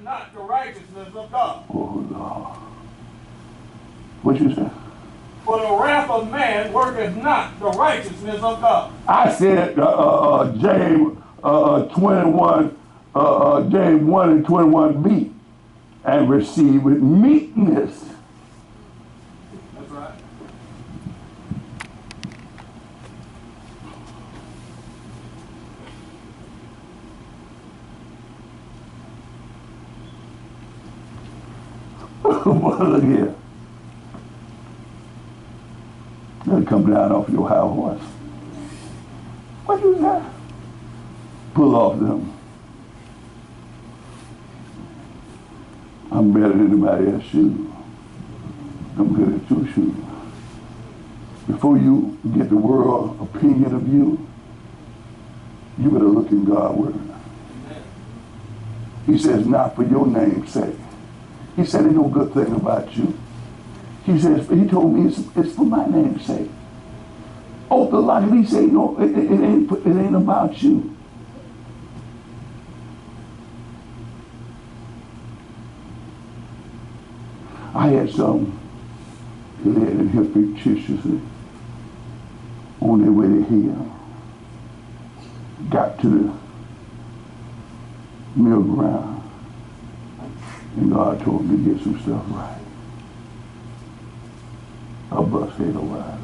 not the righteousness of God. Oh, Lord. What you say? For the wrath of man worketh not the righteousness of God. I said James 21, James 1 and 21b, and receive with meekness. That's right. Look here. They'll come down off your high horse. What you say? Pull off them. I'm better than anybody else's shoe. I'm good at your shoe. Before you get the world opinion of you, you better look in God's word. He says, not for your name's sake. He said, ain't no good thing about you. He says, he told me it's for my name's sake. Otha, Lockett, he said, no, it ain't about you. I had some lead and hip fictitiously on their way to hell. Got to the middle ground. And God told me to get some stuff right. A bus had a ride on.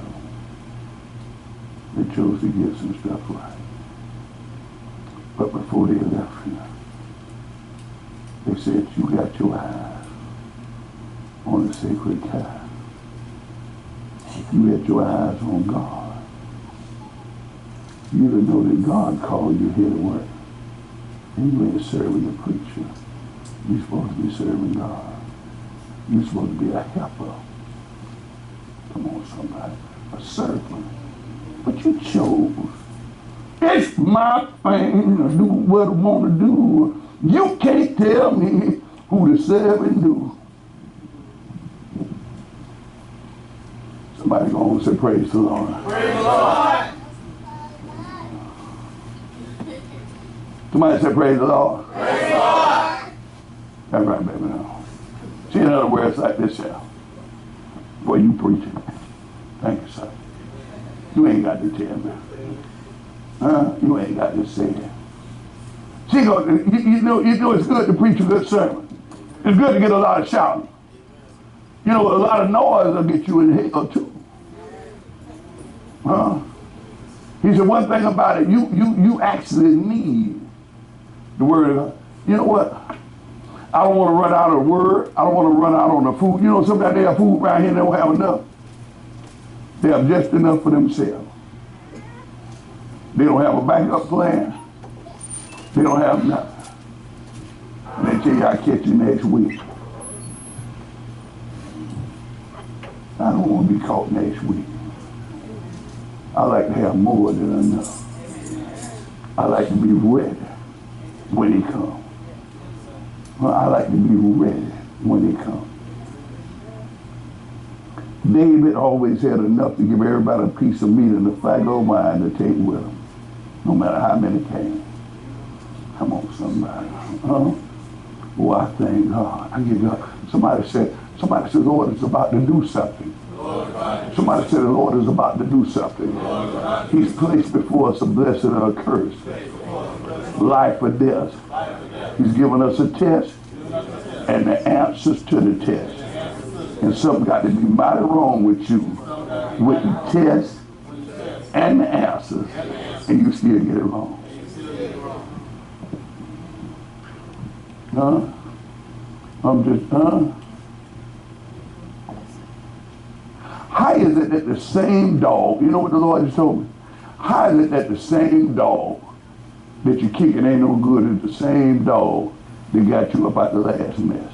They chose to get some stuff right. But before they left here, they said, you got your eyes on the sacred cow. You had your eyes on God. You didn't know that God called you here to work. And you ain't serving a preacher. You're supposed to be serving God. You're supposed to be a helper. Come on, somebody. A servant. But you chose. It's my thing to do what I want to do. You can't tell me who to serve and do. Somebody go on and say, praise the Lord. Praise the Lord. Somebody say, praise the Lord. Praise the Lord. That's right, baby. Now. See, in other words, like this, yeah. Boy, you preaching. Thank you, sir. You ain't got to tell me. You ain't got to say it. See, you know it's good to preach a good sermon. It's good to get a lot of shouting. You know, a lot of noise will get you in hell too. He said, one thing about it, you actually need the word of God. You know what? I don't want to run out of the word. I don't want to run out on the food. You know, sometimes they have food around here and they don't have enough. They have just enough for themselves. They don't have a backup plan. They don't have nothing. And they tell you, I'll catch you next week. I don't want to be caught next week. I like to have more than enough. I like to be ready when he comes. Well, I like to be ready when he comes. David always had enough to give everybody a piece of meat and a fag of wine to take with him, no matter how many came. Come on, somebody. Oh, I thank God. I give God. Somebody said, the Lord is about to do something. Somebody said the Lord is about to do something. He's placed before us a blessing and a curse. Life or death. He's given us a test and the answers to the test. And something got to be mighty wrong with you, with the test and the answers, and you still get it wrong. How is it that the same dog, you know what the Lord has told me? How is it that the same dog that you're kicking ain't no good as the same dog that got you up out the last mess?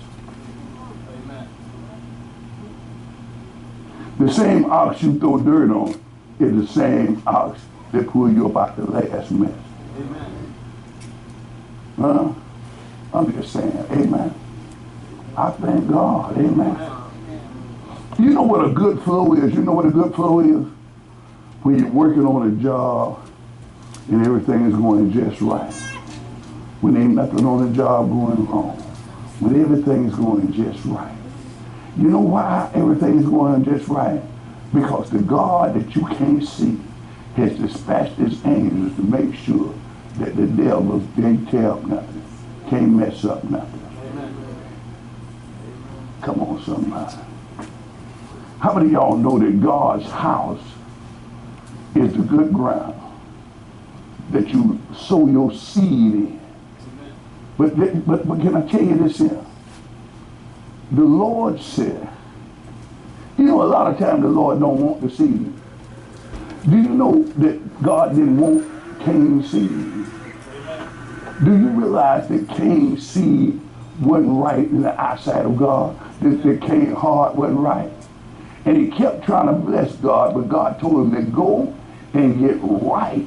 Amen. The same ox you throw dirt on is the same ox that pulled you up out the last mess. Amen. I'm just saying, amen. I thank God, amen. You know what a good flow is? You know what a good flow is? When you're working on a job and everything is going just right. When ain't nothing on the job going wrong. when everything's going just right. You know why everything's going just right? Because the God that you can't see has dispatched his angels to make sure that the devils can't tell nothing, can't mess up nothing. Amen. Come on, somebody. How many of y'all know that God's house is the good ground that you sow your seed in? But can I tell you this here? The Lord said, you know, a lot of times the Lord don't want the seed. Do you know that God didn't want Cain's seed? Do you realize that Cain's seed wasn't right in the eyesight of God? That Cain's heart wasn't right? And he kept trying to bless God, but God told him to go and get right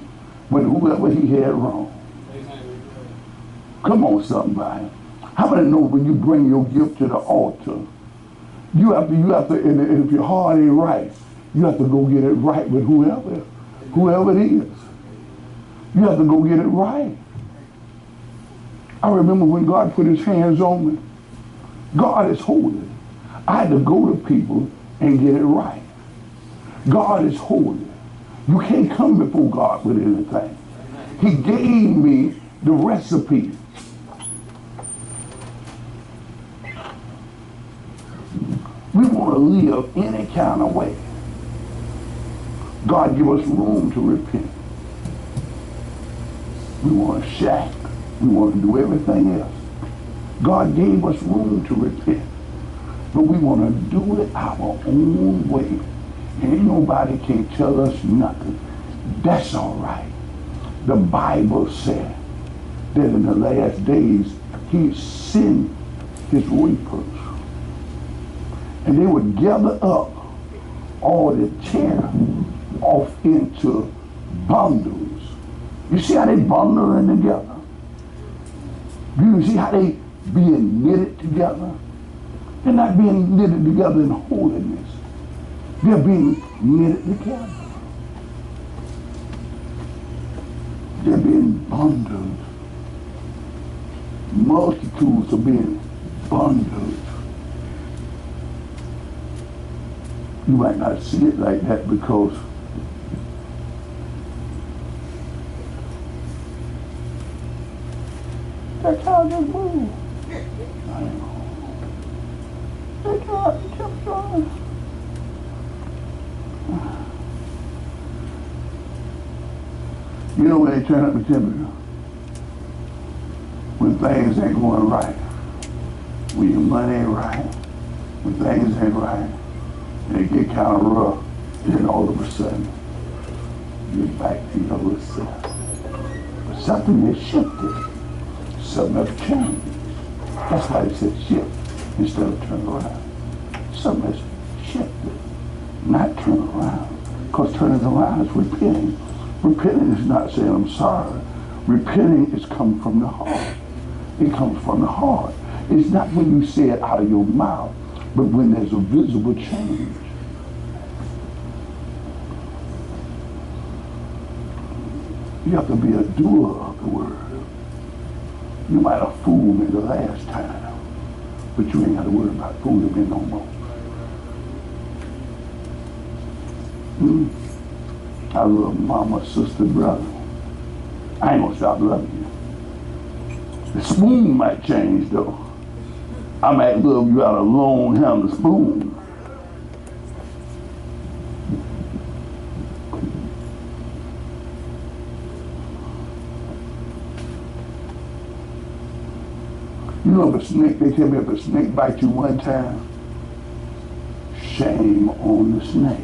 with whoever he had wrong. Come on, somebody. How many know when you bring your gift to the altar, you have to, and if your heart ain't right, you have to go get it right with whoever it is. You have to go get it right. I remember when God put his hands on me. God is holy. I had to go to people and get it right. God is holy. You can't come before God with anything. He gave me the recipe. We want to live any kind of way. God give us room to repent. We want to shack. We want to do everything else. God gave us room to repent. But we want to do it our own way. And ain't nobody can tell us nothing. That's all right. The Bible said that in the last days, he sent his reapers. And they would gather up all the chaff off into bundles. You see how they bundle them together? Do you see how they being knitted together? They're not being knitted together in holiness. They're being knitted together. They're being bundled. Multitudes are being bundled. You might not see it like that because that cow just moved. I know. That cow kept trying. You know when they turn up the temperature? When things ain't going right. When your money ain't right. When things ain't right. And it get kind of rough. And then all of a sudden, you're back to your old self. But something has shifted. Something has changed. That's why it said shift instead of turn around. Something has shifted, not turn around. Because turning around is repenting. Repenting is not saying I'm sorry. Repenting is coming from the heart. It comes from the heart. It's not when you say it out of your mouth, but when there's a visible change. You have to be a doer of the word. You might have fooled me the last time, but you ain't got to worry about fooling me no more. I love mama, sister, brother. I ain't gonna stop loving you. The spoon might change though. I might love you out of long handle spoon. You know, if a snake, they tell me if a snake bites you one time, shame on the snake.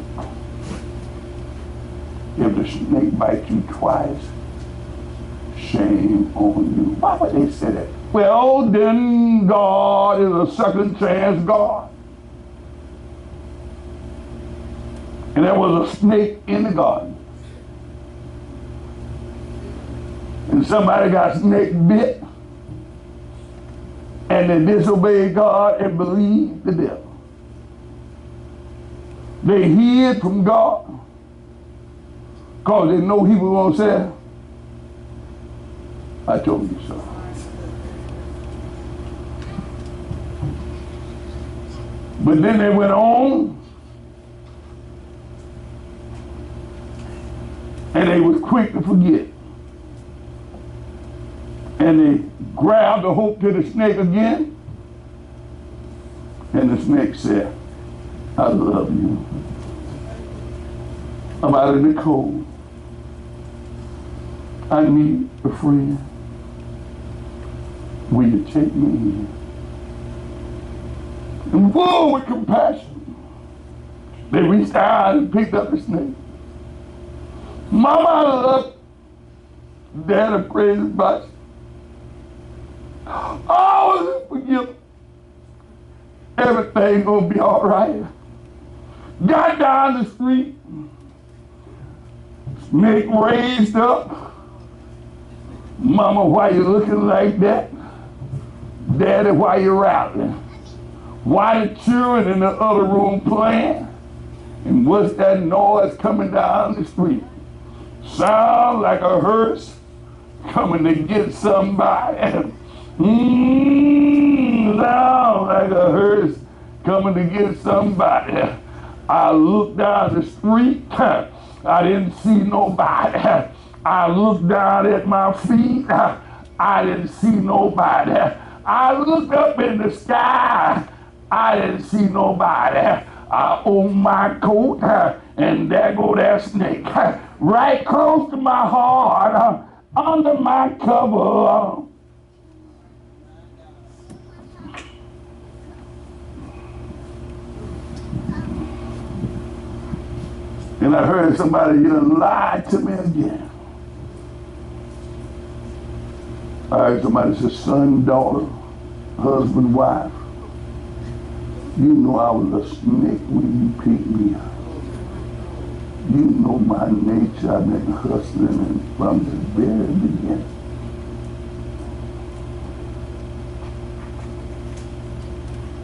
If the snake bites you twice, shame on you. Why would they say that? Well, then God is a second chance God. And there was a snake in the garden. And somebody got snake bit. And they disobeyed God and believed the devil. They hid from God because they know he was going to say, I told you so. But then they went on, and they was quick to forget. And they grabbed the hook to the snake again, and the snake said, I love you. I'm out in the cold. I need a friend. Will you take me in? And full with compassion, they reached out and picked up the snake. Mama, I love you. Dad, I'm crazy about you. Oh, forgive. Everything gonna be all right. Got down the street. Snake raised up. Mama, why you looking like that? Daddy, why you rattling? Why the children in the other room playing? And what's that noise coming down the street? Sound like a hearse coming to get somebody. Sound like a hearse coming to get somebody. I looked down the street. I didn't see nobody. I looked down at my feet. I didn't see nobody. I looked up in the sky. I didn't see nobody. I opened my coat, and there go that snake, right close to my heart, under my cover. And I heard somebody, you done lied to me again. I heard somebody say, son, daughter, husband, wife. You know I was a snake when you picked me up. You know my nature. I've been hustling from the very beginning.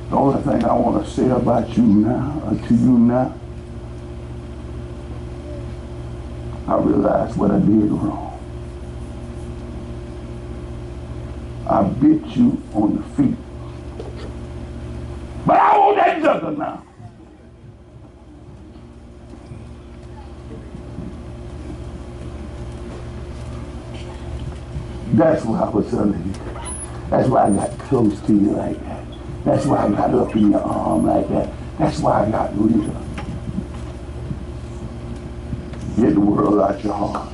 The only thing I want to say about you now, to you now, I realized what I did wrong. I bit you on the feet. But I want that sucker now. That's why I was telling you. That's why I got close to you like that. That's why I got up in your arm like that. That's why I got real. Get the world out your heart.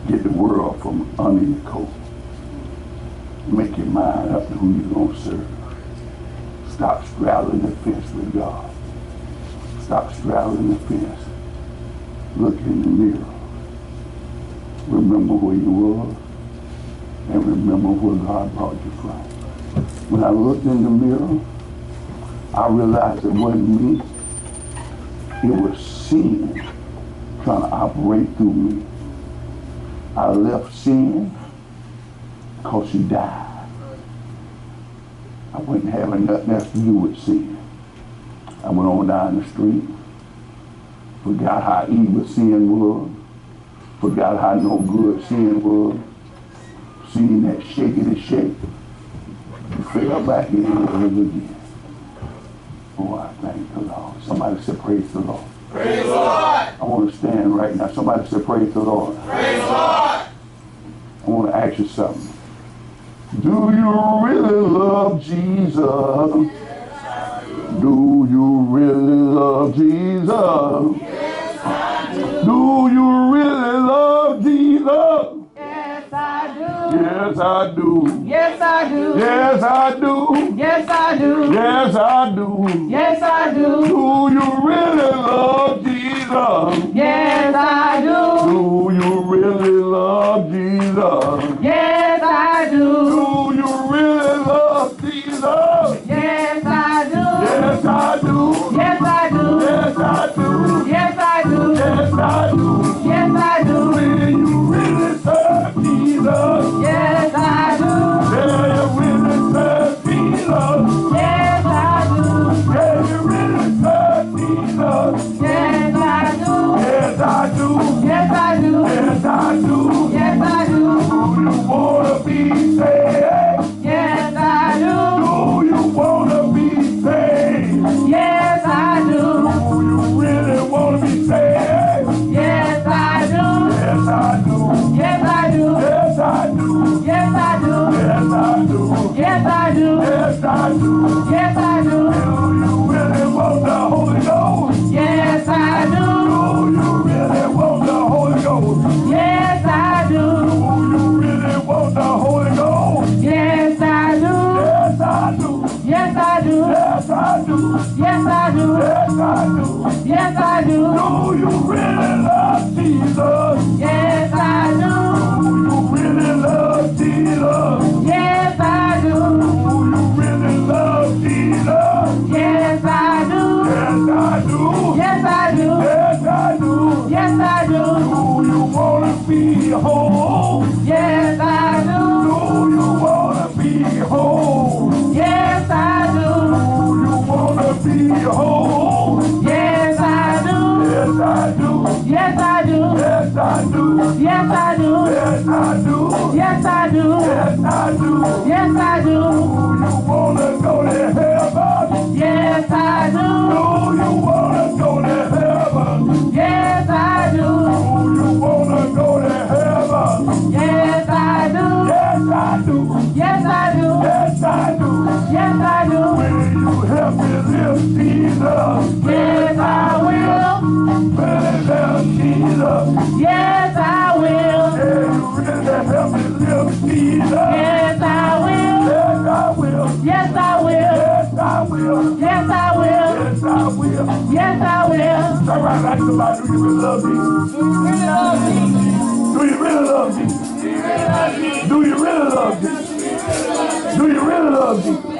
Get the world from under your coat. Make your mind up to who you're going to serve. Stop straddling the fence with God. Stop straddling the fence. Look in the mirror. Remember where you were and remember where God brought you from. When I looked in the mirror, I realized it wasn't me. It was sin trying to operate through me. I left sin because she died. I wasn't having nothing else to do with sin. I went on down the street, forgot how evil sin was, forgot how no good sin was, seen that shaky shake, and fell back in again. Oh, I thank the Lord. Somebody say, praise the Lord. Praise the Lord. I want to stand right now. Somebody say, praise the Lord. Praise the Lord. I want to ask you something. Do you really love Jesus? Do you really love Jesus? Do you really love Jesus? Yes, I do. Yes, I do. Yes, I do. Yes, I do. Yes, I do. Yes, I do. Yes, I do. Do you really love Jesus? Yes, I do. Do you really love Jesus? Yes, I do. Do you really love Jesus? Yes, I do. Yes, I do. Yes, I do. Yes, I do. Yes, I do. Yes, I do. Yes, I do. Will you really serve Jesus? Yes, I do. Will you really serve Jesus? Yes, I do. Will you really serve Jesus? Yes, I do. Yes, I do. Yes, I do. Yes, I do. Yes, I do. Do you do. Yes, I do. Yes, I do. Yes, I do. Do you wanna go to heaven? Yes, I Do do. you wanna go to heaven? Yes, I do. Do you wanna go to heaven? Yes, I do. Yes, I do. Yes, I do. Yes, I do. Yes, I do. Will you help me live Jesus? Yes, I will. Will you live Jesus? Yes, I will. Yeah, you really help me live Jesus? Yes, I will. Yes, I will. Yes, I will. Yes, I will. Yes, I will. Yes, I will. Yes, I will. Turn around like somebody, do you really love Jesus? Do you really love Jesus? Do you really love Jesus? Do you really love Jesus?